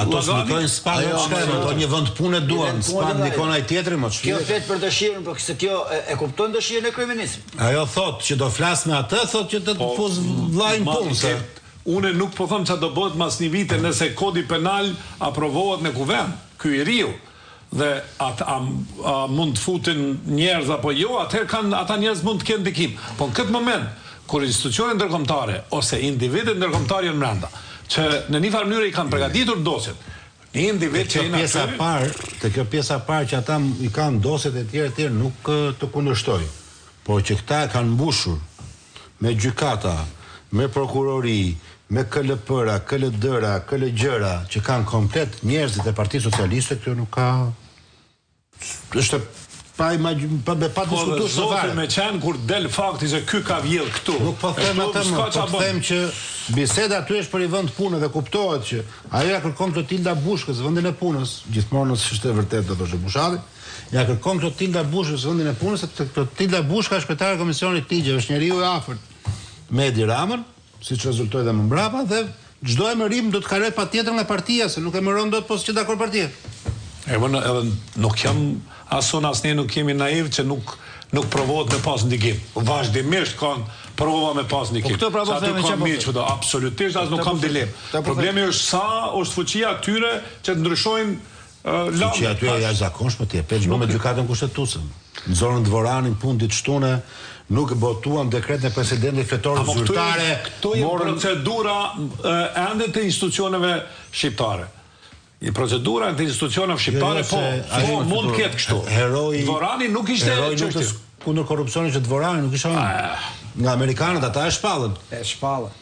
Ato s'ndikojnë s'pa ato një vend pune duan, s'pa ndikon ai tjetri më çfarë. Kjo flet për dëshirën, por se kjo e kupton dëshirën e kryeministit. Ajo thotë që do flas me atë, thotë që të fuz vllajin punë. Unë nuk po them çfarë do bëhet mas një vite nëse kodi penal aprovohet në kuvend, ky i riu. Dhe mund të futin njerëz apo jo, atëherë ata njerëz mund të kenë ndikim. Po në këtë moment, kur institucionet ndërkombëtare ose individet ndërkombëtar janë brenda, që në një farë mënyrë i kanë përgatitur dosjet, një individ që janë te kjo pjesa e parë që ata i kanë dosjet e tjera nuk të kundërshtoj. Por që këta kanë mbushur me gjykata, me prokurori, me KLP-ra, KLD-ra, KLG-ra, që kanë komplet njerëzit e Partisë Socialiste, kjo nuk ka... është pa diskutuar se fare. Me qenë kur del fakti se ky ka vjedh këtu. Nuk po them atë, po them që biseda aty është për i vend punë dhe kuptohet që ajo ja kërkon Klotilda Bushkës vendin e punës, gjithmonë nëse është e vërtetë do thoshte Bushati, ja kërkon Klotilda Bushkës vendin e punës, se Klotilda Bushka është kryetare e komisionit Tigje, është njeriu i afërt me Edi Ramën, siç rezultoi dhe më mbrapa, dhe çdo emërim do të kalojë patjetër nga partia, se nuk emëron dot poshtë që dakord partia. Edhe nuk jam asnjë nuk jemi naiv që nuk provohet me pas ndikim. Vazhdimisht kanë prova me pas ndikim. Po këtë prapë themi çfarë? Absolutisht as nuk kam dilemë. Problemi është sa është fuqia atyre që të ndryshojnë lëndë. Fuqia atyre është jashtëzakonshme, ti e pesh me gjykatën kushtetuese. Nxorën Dvoranin punë ditë shtune, nuk botuan dekretin e presidentit fletor zyrtare. Këto janë procedura ende të institucioneve shqiptare. I procedura të institucioneve shqiptare, po mund të ketë kështu. Dvorani nuk ishte çështje kundër korrupsionit që Dvorani nuk ishte nga amerikanët, ata e shpallën. E shpallën.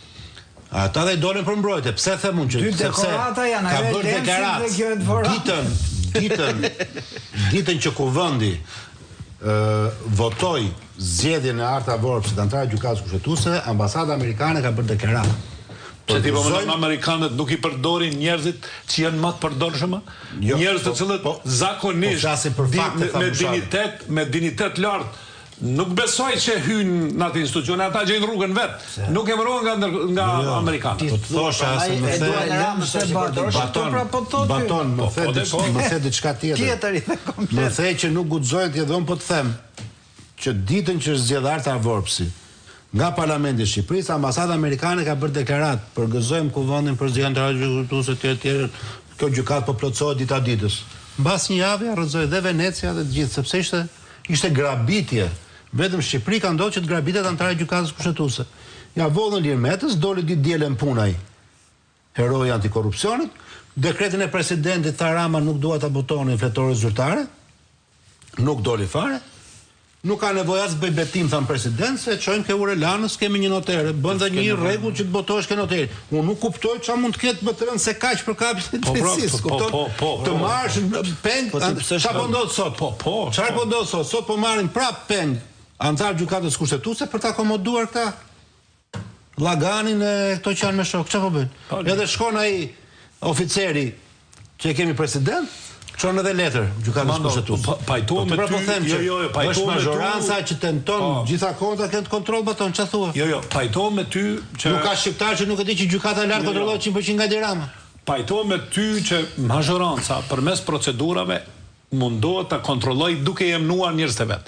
Ata dhe i dolin për mbrojtje. Pse them unë që dy dekorata janë, ka bërë deklarat. Ditën që kuvendi votoi zgjedhjen e Arta Vorpsit antar gjykatës kushtetuese, ambasada amerikane ka bërë deklarat. Që ti po mendon amerikanët nuk i përdorin njerëzit që janë më të përdorshëm? Njerëz të cilët zakonisht me dinitet lart nuk besoj që hynë në atë institucione, ata gjejnë rrugën vetë. Nuk e mërohen nga amerikanët. Po të thosha se baton, më the diçka tjetër. Më the që nuk guxojnë të dhon, po të them që ditën që është zgjedh Arta Vorpsi nga Parlamenti i Shqipërisë, ambasada amerikane ka bërë deklarat, përgëzojmë kuvendin për zgjedhjen e gjykatës së tjerë, kjo gjykatë po plotësohet dita ditës. Mbas një javë arrëzoi dhe Venecia dhe të gjithë, sepse ishte grabitje. Vetëm Shqipëri ka ndodhur që të grabitet antarë gjykatës kushtetuese. Ja vodhën Ilir Metës, doli ditë dielën punaj. Heroi antikorrupsionit, dekretin e presidentit tha Rama nuk dua ta botonin fletorë zyrtare. Nuk doli fare. Nuk ka nevojë as bëj betim than president se çojmë ke Urelanës, kemi një notere, bën dhe një rregull që të botohesh ke noteri. Unë nuk kuptoj çfarë mund të ketë më të rëndë se kaq për kapjen e drejtësisë, kupton? Të marrësh peng, çfarë po ndodh sot? Çfarë po ndodh sot? Sot po marrin prap peng antar gjykatës kushtetuese për ta akomoduar këta llaganin e këto që janë me shok. Çfarë po bëjnë? Edhe shkon ai oficeri që kemi president, çon edhe letër gjykatës kushtetuese. Pajtohem me ty. Është mazhoranca që tenton gjitha konta kënd kontroll baton, çfarë thua? Jo, pajtohem me ty që nuk ka shqiptar që nuk e di që gjykata lart kontrollohet 100% nga Edi Rama. Pajtohem me ty që mazhoranca përmes procedurave mundohet ta kontrolloj duke i emënuar njerëzit e vet.